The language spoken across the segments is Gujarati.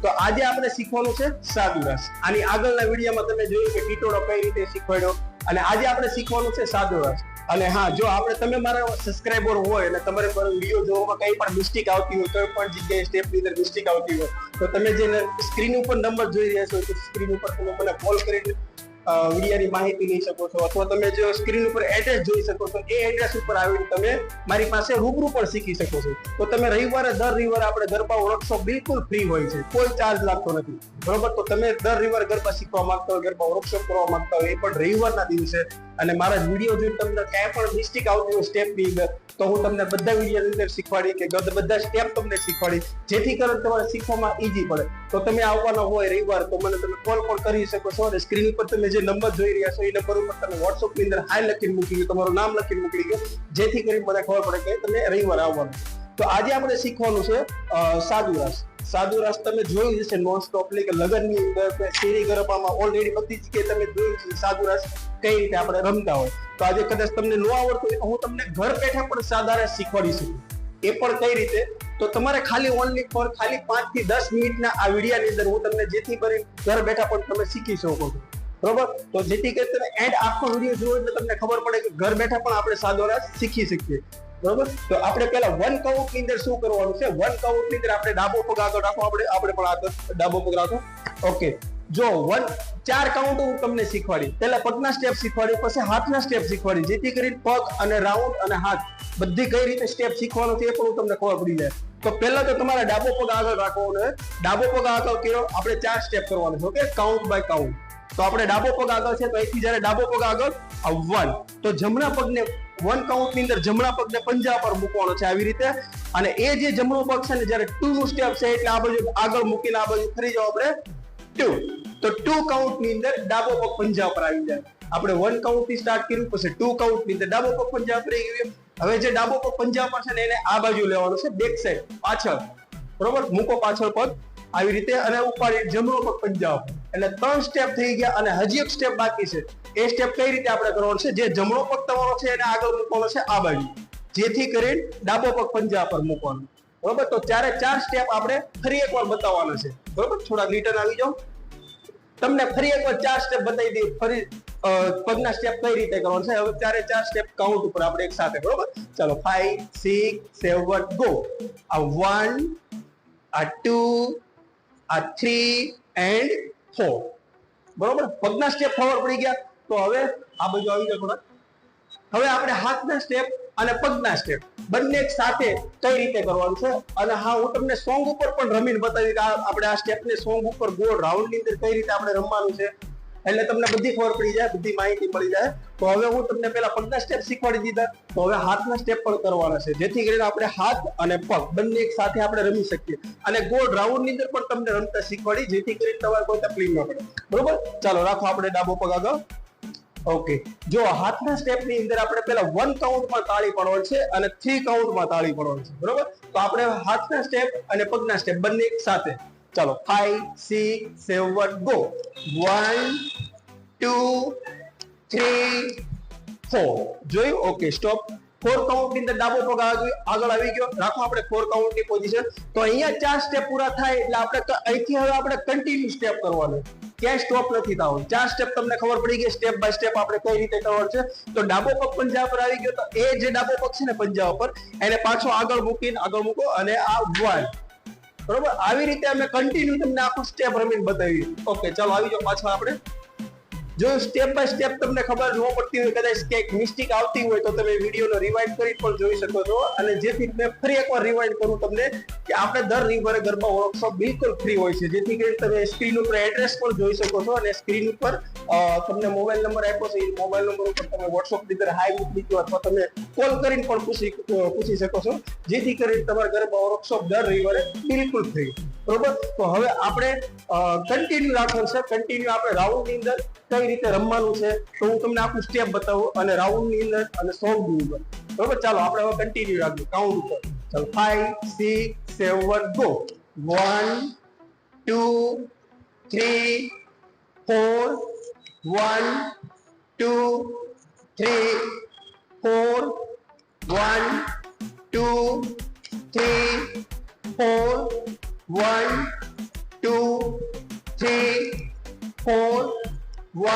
તો આજે આપણે શીખવાનું છે સાદું રસ. આની આગળના વિડીયોમાં તમે જોયું કે ટીટોળો કઈ રીતે શીખવાડ્યો, અને આજે આપણે શીખવાનું છે સાદું રસ. અને હા, જો તમે મારા સબસ્ક્રાઇબર હોય અને તમારે વિડીયો જોવામાં કઈ પણ મિસ્ટેક આવતી હોય, કોઈ પણ જગ્યાએ સ્ટેપની અંદર મિસ્ટેક આવતી હોય, તો તમે જે સ્ક્રીન ઉપર નંબર જોઈ રહ્યા છો, તો સ્ક્રીન ઉપર તમે મને કોલ કરીને વિડીયોની માહિતી લઈ શકો છો, અથવા તમે જો સ્ક્રીન ઉપર એડ્રેસ જોઈ શકો છો, એ એડ્રેસ ઉપર આવીને તમે મારી પાસે રૂબરૂ પણ શીખી શકો છો. તો તમે દર રવિવારે આપણે ગરબા વર્કશોપ બિલકુલ ફ્રી હોય છે, કોઈ ચાર્જ લાગતો નથી, બરોબર? તો તમે દર રવિવારે ગરબા શીખવા માંગતા હોય, ગરબા વર્કશોપ કરવા માંગતા હોય, એ પણ રવિવારના દિવસે, અને મારા વિડીયો જોઈને તમને ક્યાંય પણ મિસ્ટેક આવતી હોય સ્ટેપની અંદર, તો હું તમને બધા વિડીયોની અંદર શીખવાડી કે બધા સ્ટેપ તમને શીખવાડી, જેથી કરીને તમારે શીખવામાં ઈઝી પડે. તો તમે આવવાના હોય રવિવાર, તો મને તમે કોલ પણ કરી શકો છો, અને સ્ક્રીન ઉપર તમે જે નંબર જોઈ રહ્યા છો એ નંબર ઉપર તમે WhatsApp ની અંદર હાય લખીને મૂકી દો, તમારું નામ લખીને મૂકી દો, જેથી કરીને મને ખબર પડે કે તમે રવિવાર આવવાનું. તો આજે આપણે શીખવાનું છે સાદું રસ. સાદું રસ તમે જોયું જશે નોન સ્ટોપ, એટલે કે લગનની અંદર, શેરી ગરબામાં ઓલરેડી બધી જગ્યાએ તમે જોયું છે સાદું રસ કઈ રીતે આપણે રમતા હોય. તો આજે કદાચ તમને ન આવડતું હોય તો હું તમને ઘર બેઠા પણ સાદા રસ શીખવાડી શકું. એ પણ કઈ રીતે? તો તમારે ખાલી ઓનલી ફોર ખાલી 5 થી 10 મિનિટના આ વિડીયોની અંદર હું તમને જેથી કરી ઘર બેઠા પણ તમે શીખી શકો છો, બરોબર? તો જેથી કરી તમે એન્ડ આખો વિડીયો જોવો એટલે તમને ખબર પડે કે ઘર બેઠા પણ આપણે સાદો રસ શીખી શકીએ, બરોબર? તો આપણે પહેલા 1 કાઉન્ટ ની અંદર શું કરવાનું છે? 1 કાઉન્ટ ની અંદર આપણે ડાબો પગ આગળ રાખો, આપણે પણ આગળ ડાબો પગ રાખો. ઓકે, જો 4 કાઉન્ટ હું તમને શીખવાડી, પહેલા પગના સ્ટેપ શીખવાડી, પછી હાથના સ્ટેપ શીખવાડી, જેથી કરીને પગ અને રાઉન્ડ અને હાથ બધી કઈ રીતે સ્ટેપ શીખવાનો છે એ પણ તમને ખબર પડી જાય. તો પહેલા તો તમારે ડાબો પગ આગળ રાખવો, અને ડાબો પગ આગળ કર્યો આપણે 4 સ્ટેપ કરવાનું છે. Okay, count by count. તો આપણે ડાબો પગ આગળ છે, તો અહીંથી જ્યારે ડાબો પગ આગળ 1, તો જમણા પગને 1 કાઉન્ટ ની અંદર જમણા પગને પંજા પર મૂકવાનો છે આવી રીતે, અને એ જે જમણો પગ છે ને જ્યારે 2 નું સ્ટેપ છે એટલે આ બાજુ આગળ મૂકીને આ બાજુ ફરી જાવ આપણે 2. તો 2 કાઉન્ટ ની અંદર ડાબો પગ પંજા પર આવી જાય. આપણે 1 કાઉન્ટ થી સ્ટાર્ટ કર્યું, પછી 2 કાઉન્ટ ની અંદર ડાબો પગ પંજા પર આવી ગયો. હવે જે ડાબો પગ પંજા પર છે ને એને આ બાજુ લેવાનો છે, બેક સાઈડ, પાછળ, બરોબર? મૂકો પાછળ પગ આવી રીતે, અને ઉપાડી જમણો પગ પંજા પર. એટલે 3 સ્ટેપ થઈ ગયા, અને હજી એક સ્ટેપ બાકી છે. એ સ્ટેપ કઈ રીતે આપણે કરવાનો છે? જે જમણો પગ તમારો છે એને આગળ મૂકવાનો છે આ બાજુ, જેથી કરીને ડાબો પગ પંજા પર મૂકવાનો, બરોબર? તો 4 સ્ટેપ આપણે ફરી એકવાર બતાવવાના છે, બરોબર? થોડા રિટર્ન આવી જાઓ, તમને ફરી એકવાર 4 સ્ટેપ બતાવી દઈએ, ફરી પગના સ્ટેપ કઈ રીતે કરવાનો છે. હવે 4 સ્ટેપ કાઉન્ટ ઉપર આપણે એક સાથે, બરોબર? ચાલો, 5, 6, 7, ગો. આ 1, આ 2, આ 3 એન્ડ 4, બરોબર? પગના સ્ટેપ ખબર પડી ગયા. તો હવે આ બાજુ આવી જાવ થોડા. હવે આપણે હાથના સ્ટેપ અને પગના સ્ટેપ બંને એક સાથે કઈ રીતે કરવાનું છે, અને હા, હું તમને સોંગ ઉપર પણ રમીને બતાવી કે આપણે આ સ્ટેપને સોંગ ઉપર ગોળ રાઉન્ડ ની અંદર કઈ રીતે આપણે રમવાનું છે, એટલે તમને બધી ખબર પડી જાય, બધી માહિતી મળી જાય. તો હવે હું તમને પહેલા પગના સ્ટેપ શીખવાડી દીધા, તો હવે હાથના સ્ટેપ પણ કરવાના છે, જેથી કરીને આપણે હાથ અને પગ બંને એક સાથે આપણે રમી શકીએ, અને ગોળ રાઉન્ડ ની અંદર પણ તમને રમતા શીખવાડી, જેથી કરીને તમારે કોઈ તકલીફ ન પડે, બરોબર? ચાલો, રાખો આપણે ડાબો પગ આગળ. ઓકે, જો હાથના સ્ટેપ ની અંદર આપણે પહેલા 1 કાઉન્ટમાં તાળી પાડવાની છે અને 3 કાઉન્ટમાં તાળી પાડવાની છે, બરોબર? તો આપણે હાથના સ્ટેપ અને પગના સ્ટેપ બંને એક સાથે. ચાલો, 5, 6, 7, ગો. 1, 2, 3, 4. જોયું? Okay, stop. 4 કાઉન્ટ ની અંદર ડાબો પગ આગળ આવી ગયો, રાખો આપણે 4 કાઉન્ટ ની પોઝિશન. તો અહીંયા 4 સ્ટેપ પૂરા થાય એટલે આપણે અહીંથી હવે આપણે કન્ટિન્યુ સ્ટેપ કરવાનું, ક્યાંય સ્ટોપ નથી થવાનું. 4 સ્ટેપ તમને ખબર પડી ગઈ, સ્ટેપ બાય સ્ટેપ આપણે કઈ રીતે કરવાનું છે. તો ડાબો પગ પંજા પર આવી ગયો, તો એ જે ડાબો પગ છે ને પંજા ઉપર, એને પાછો આગળ મૂકીને આગળ મૂકો, અને આ 1, બરોબર? આવી રીતે અમે કન્ટિન્યુ તમને આખું સ્ટેપ રમીને બતાવી. ઓકે, ચાલો આવી જાઓ પાછળ આપણે. જો સ્ટેપ બાય સ્ટેપ તમને ખબર ન પડતી હોય, કદાચ ક્યાંક મિસ્ટેક આવતી હોય, તો તમે વિડીયોનો રિવાઇન્ડ કરી પણ જોઈ શકો છો. અને જેથી મેં ફરી એકવાર રિવાઇન્ડ કરું તમને કે આપણે દર રવિવારે ગરબા વર્કશોપ બિલકુલ ફ્રી હોય છે, જેથી કરીને તમે સ્ક્રીન ઉપર એડ્રેસ પણ જોઈ શકો છો, અને સ્ક્રીન ઉપર તમને મોબાઈલ નંબર આપ્યો છે, એ મોબાઈલ નંબર ઉપર તમે WhatsApp ની અંદર હાય મૂકી દો, અથવા તમે કોલ કરીને પણ પૂછી શકો છો, જેથી કરીને તમારા ગરબા વર્કશોપ દર રવિવારે બિલકુલ ફ્રી, બરોબર? તો હવે આપણે કન્ટિન્યુ રાખવાનું છે. કન્ટિન્યુ આપણે રાઉન્ડ ની અંદર કઈ રીતે રમવાનું છે, તો હું તમને આખું સ્ટેપ બતાવું, અને રાઉન્ડ ની અંદર અને સોંગ ની અંદર, બરોબર? ચાલો, આપણે હવે કન્ટિન્યુ રાખીએ કાઉન્ટ ઉપર. ચાલો, 5, 6, 7, ગો. 1, 2, 3, 4, 1, 2, 3, 4, 1, 2, 3, 4, 1, 2 3 4 1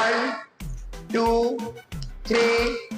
2 3